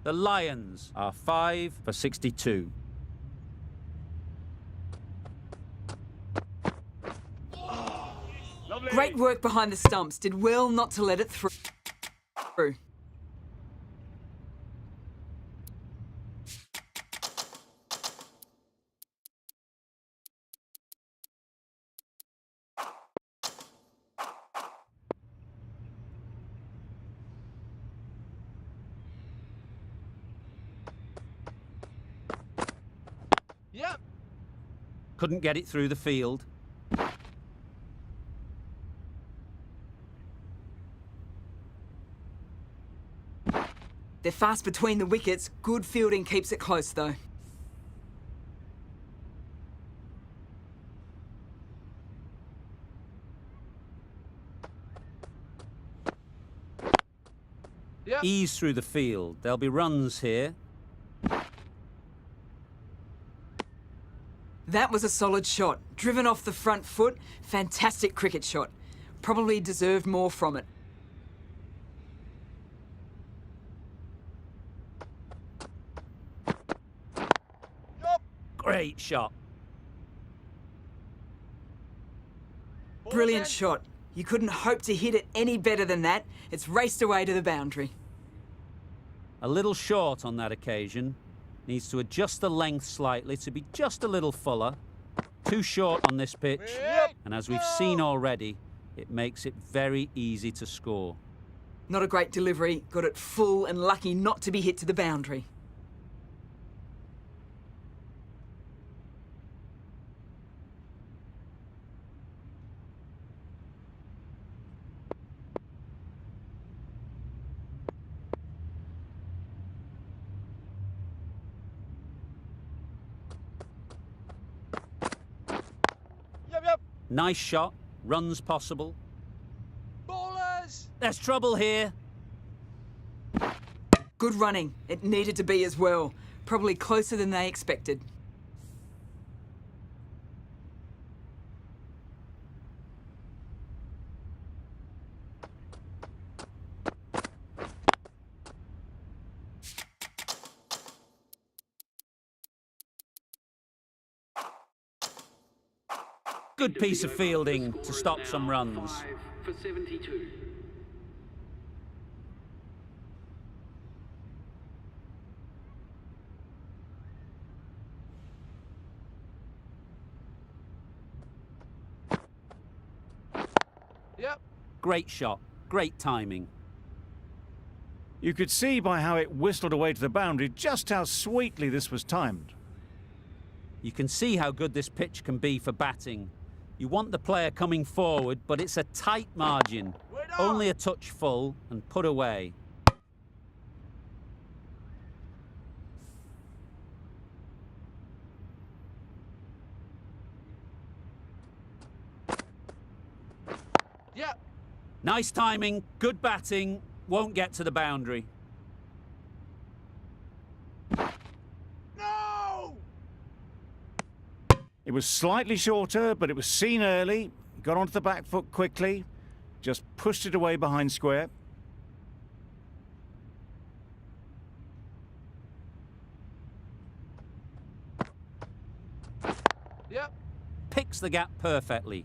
The Lions are 5 for 62. Lovely. Great work behind the stumps. Did well not to let it through. Yep. Couldn't get it through the field. They're fast between the wickets. Good fielding keeps it close, though. Yep. Ease through the field. There'll be runs here. That was a solid shot. Driven off the front foot. Fantastic cricket shot. Probably deserved more from it. Yup. Great shot. Brilliant shot. You couldn't hope to hit it any better than that. It's raced away to the boundary. A little short on that occasion. Needs to adjust the length slightly to be just a little fuller. Too short on this pitch. Yep. And as we've seen already, it makes it very easy to score. Not a great delivery. Got it full and lucky not to be hit to the boundary. Yep. Nice shot. Runs possible. Ballers. There's trouble here. Good running. It needed to be as well. Probably closer than they expected. Good piece of fielding to stop some runs. 5 for 72. Yep. Great shot. Great timing. You could see by how it whistled away to the boundary just how sweetly this was timed. You can see how good this pitch can be for batting. You want the player coming forward, but it's a tight margin. Wait up. Only a touch full and put away. Yep. Nice timing, good batting, won't get to the boundary. No! It was slightly shorter, but it was seen early, got onto the back foot quickly, just pushed it away behind square. Yep. Picks the gap perfectly.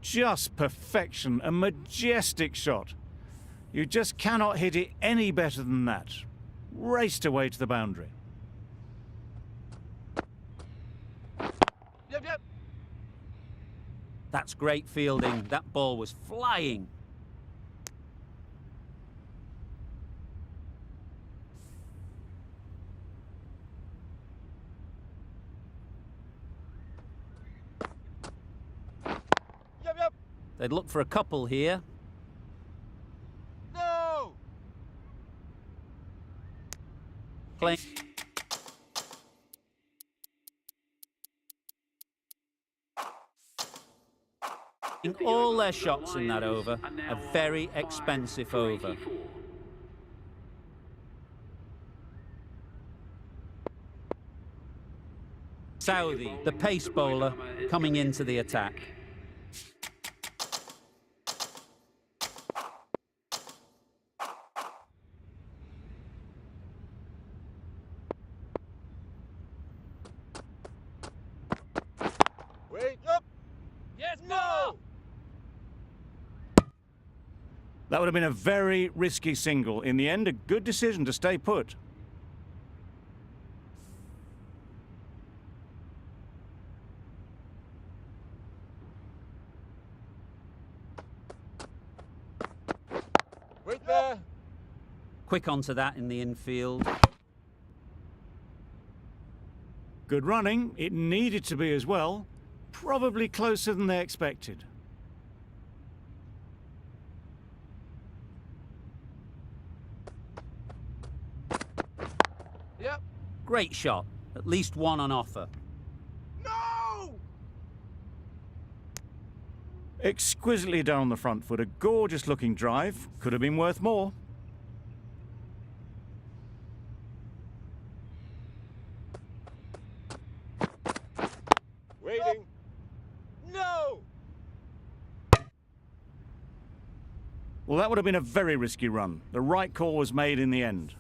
Just perfection, a majestic shot. You just cannot hit it any better than that. Raced away to the boundary. Yep, yep. That's great fielding. That ball was flying. Yep, yep. They'd look for a couple here. No! Playing. All their shots in that over. A very expensive over. Saudi, the pace bowler, coming into the attack. Wait up! Yes, no! That would have been a very risky single. In the end, a good decision to stay put. Wait there! Quick onto that in the infield. Good running. It needed to be as well. Probably closer than they expected. Yep. Great shot. At least one on offer. No! Exquisitely done on the front foot. A gorgeous looking drive. Could have been worth more. Waiting. No! Well, that would have been a very risky run. The right call was made in the end.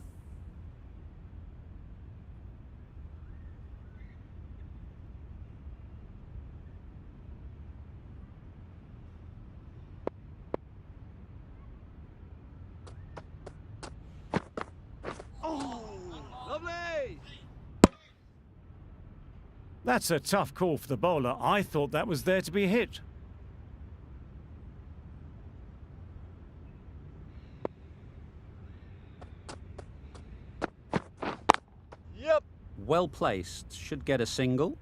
Lovely! That's a tough call for the bowler. I thought that was there to be hit. Yep. Well placed. Should get a single.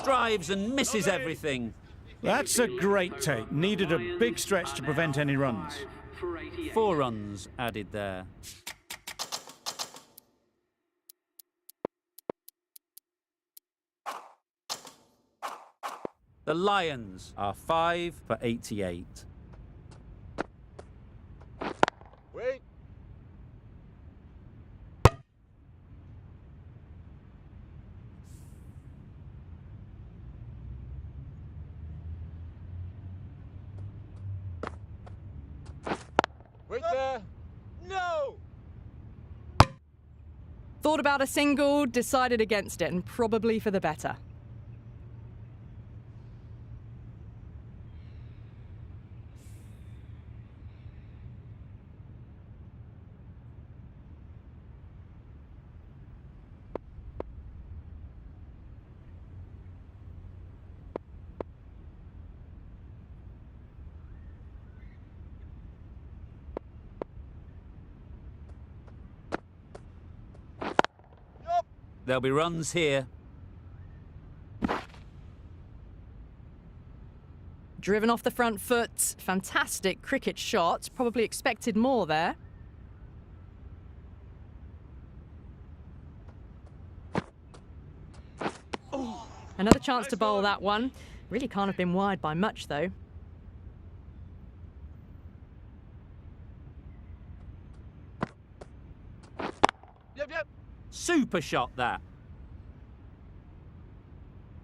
Drives and misses everything. That's a great take. Needed a big stretch to prevent any runs. 4 runs added there. The Lions are 5 for 88. Wait. there. No! Thought about a single, decided against it, and probably for the better. Yup! There'll be runs here. Driven off the front foot. Fantastic cricket shot. Probably expected more there. Another chance to bowl that one. Really can't have been wide by much, though. Yep. Super shot, that.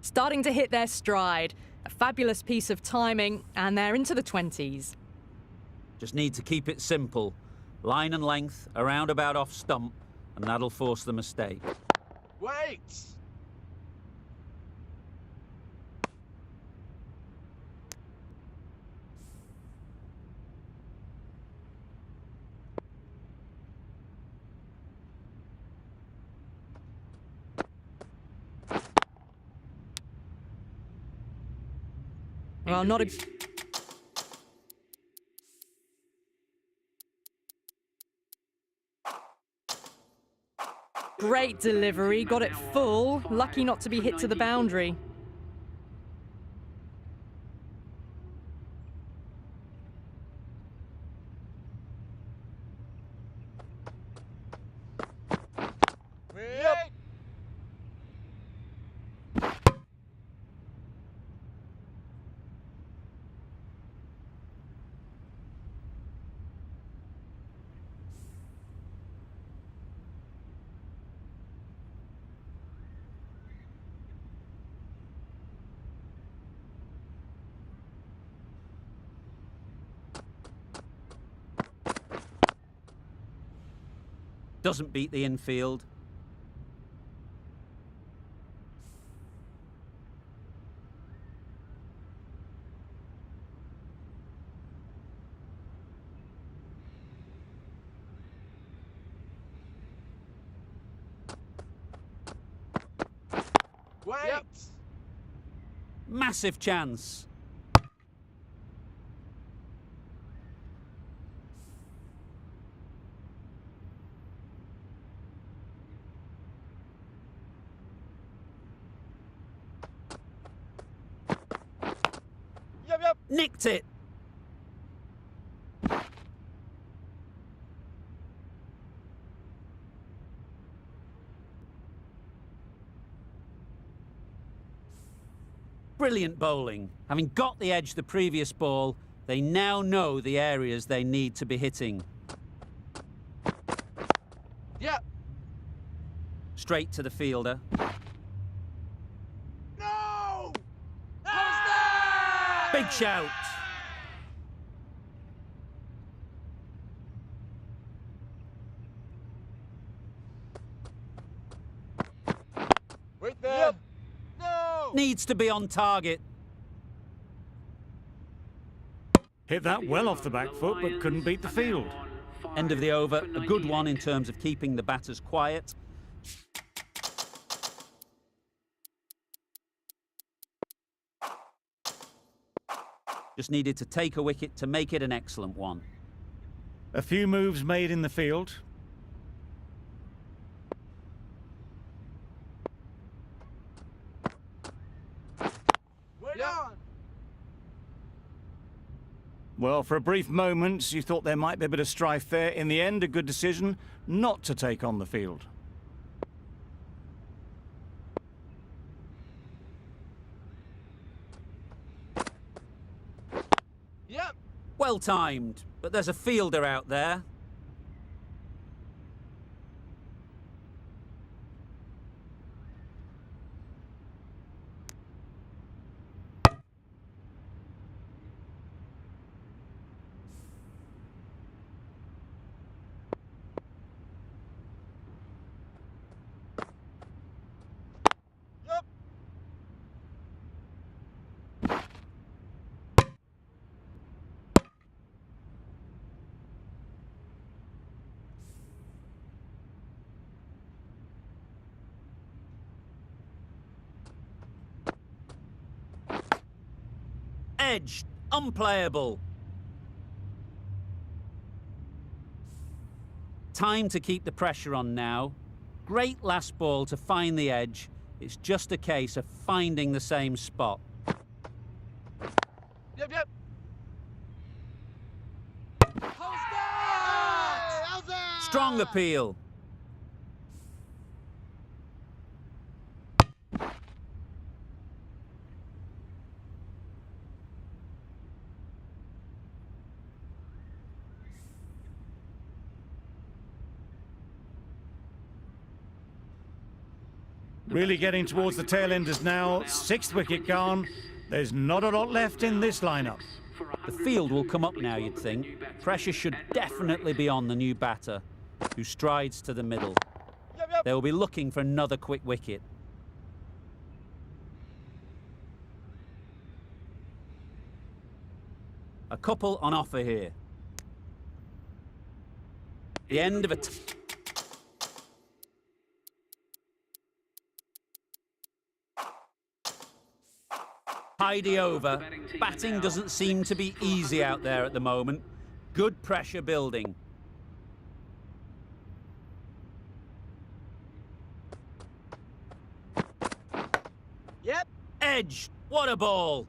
Starting to hit their stride. A fabulous piece of timing, and they're into the 20s. Just need to keep it simple. Line and length, around about off stump, and that'll force the mistake. Wait! Well, not a... Great delivery, got it full. Lucky not to be hit to the boundary. Yep! Doesn't beat the infield. Wait! Yep. Massive chance. Yep. Nicked it. Brilliant bowling. Having got the edge the previous ball, they now know the areas they need to be hitting. Yep. Straight to the fielder. No! How's that? Big shout. Wait there. Yep. No! Needs to be on target. Hit that well off the back foot, but couldn't beat the field. End of the over. A good one in terms of keeping the batters quiet. Just needed to take a wicket to make it an excellent one. A few moves made in the field. Wait on! Well, for a brief moment, you thought there might be a bit of strife there. In the end, a good decision not to take on the field. Yep. Well timed, but there's a fielder out there. Edged. Unplayable. Time to keep the pressure on now. Great last ball to find the edge. It's just a case of finding the same spot. Yep, yep. How's that? How's that? Strong appeal. Really getting towards the tail enders now. 6th wicket gone. There's not a lot left in this lineup. The field will come up now, you'd think. Pressure should definitely be on the new batter, who strides to the middle. Yep, yep. They will be looking for another quick wicket. A couple on offer here. The end of a... Tidy over. Batting doesn't seem to be easy out there at the moment. Good pressure building. Yep. Edge. What a ball.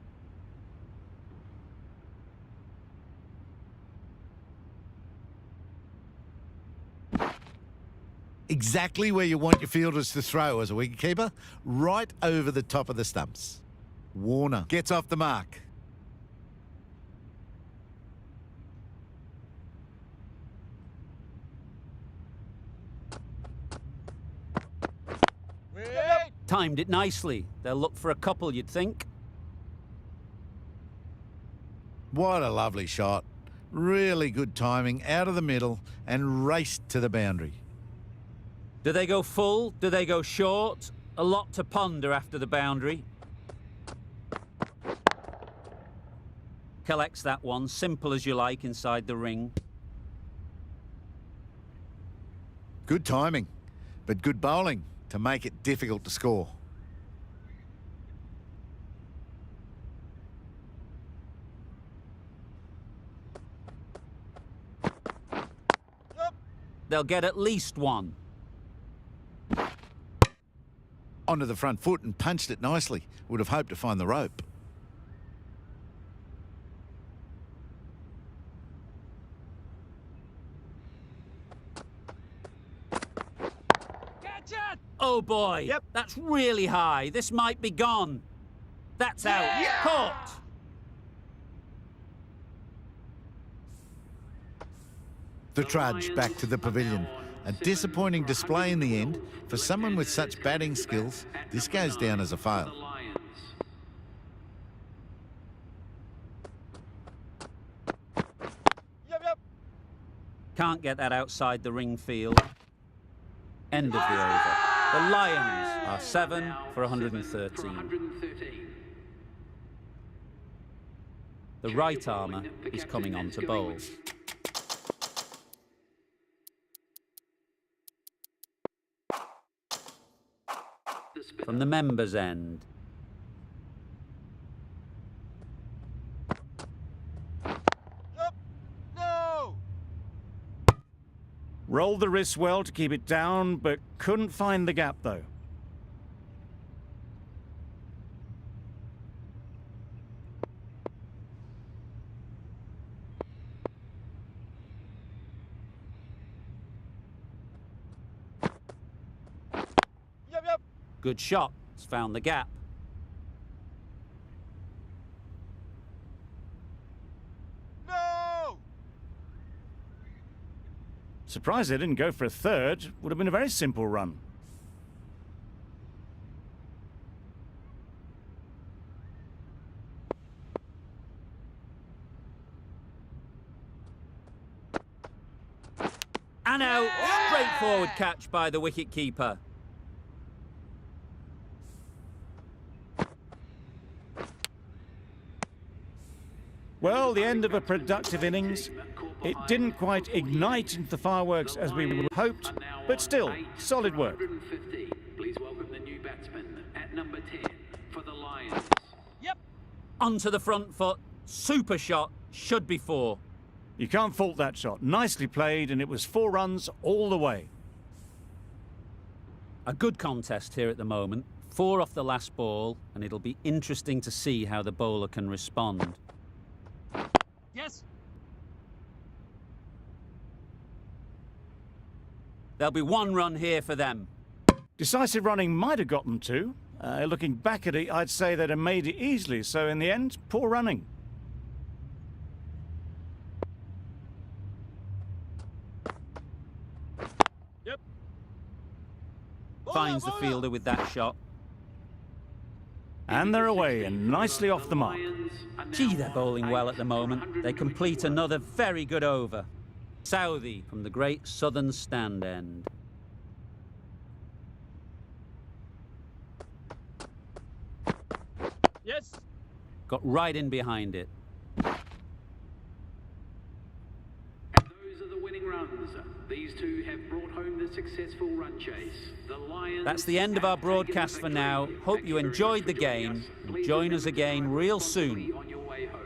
Exactly where you want your fielders to throw as a wicketkeeper, right over the top of the stumps. Warner gets off the mark. Wait. Timed it nicely. They'll look for a couple, you'd think. What a lovely shot. Really good timing, out of the middle and raced to the boundary. Do they go full? Do they go short? A lot to ponder after the boundary. Collects that one, simple as you like, inside the ring. Good timing, but good bowling to make it difficult to score. They'll get at least one. Onto the front foot and punched it nicely. Would have hoped to find the rope. Catch it. Oh boy, Yep. That's really high. This might be gone. That's out. Yeah! Caught. The trudge back to the pavilion. A disappointing display in the end. For someone with such batting skills, this goes down as a fail. Yep, yep. Can't get that outside the ring field. End of the over. The Lions are 7 for 113. The right armour is coming on to bowl. From the members' end. Yep. No. Rolled the wrist well to keep it down, but couldn't find the gap though. Yep, yep. Good shot. It's found the gap. No. Surprised they didn't go for a third. Would have been a very simple run. And out. Straightforward catch by the wicket-keeper. Well, the end of a productive innings. It didn't quite ignite into the fireworks as we would have hoped, but still, solid work. Please welcome the new batsman at number 10 for the Lions. Yep. Onto the front foot. Super shot, should be 4. You can't fault that shot. Nicely played, and it was 4 runs all the way. A good contest here at the moment. 4 off the last ball, and it'll be interesting to see how the bowler can respond. Yes. There'll be 1 run here for them. Decisive running might have got them 2. Looking back at it, I'd say they'd have made it easily. So in the end, poor running. Yep. Finds the fielder with that shot. And they're away and nicely off the mark. Gee, they're bowling well at the moment. They complete another very good over. Southey from the Great Southern Stand End. Yes. Got right in behind it. Those are the winning runs. These two have brought home the successful run chase. The Lions. That's the end of our broadcast for now. Hope you enjoyed the game. And join us again real soon. On your way home.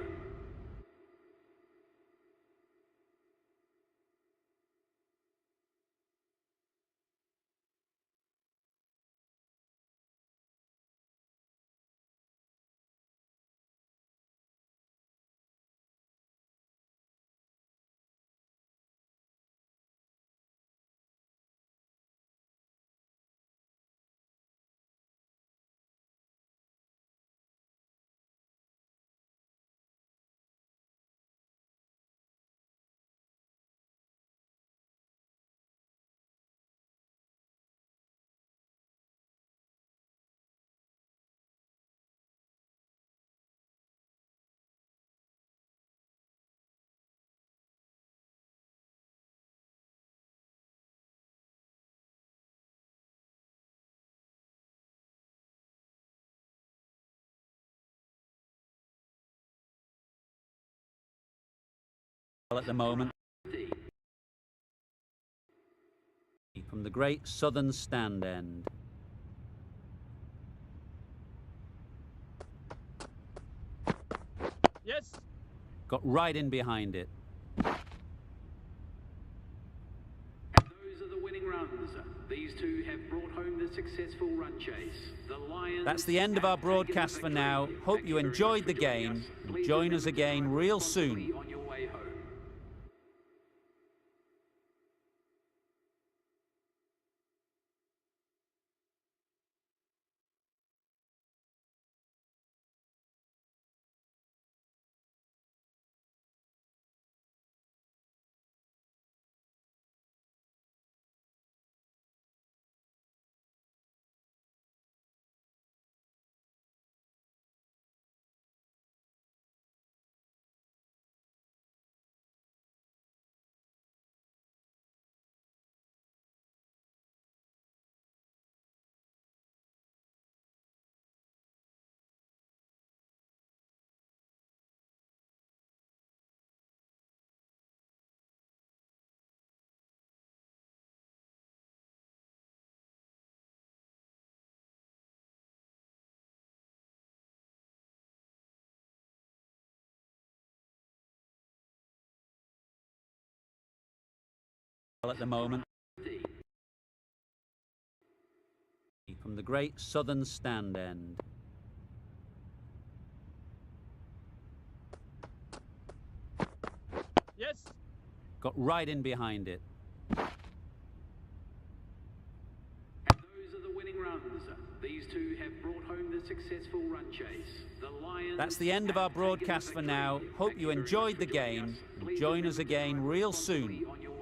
At the moment. From the Great Southern Stand End. Yes. Got right in behind it. Those are the winning runs. These two have brought home the successful run chase. The Lions. That's the end of our broadcast for now. Hope you enjoyed the game. And join us again real soon. On your way home. At the moment. From the Great Southern Stand End. Yes. Got right in behind it. Those are the winning runs. These two have brought home the successful run chase. The Lions. That's the end of our broadcast for now. Hope you enjoyed the game. And join us again real soon. On your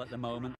at the moment.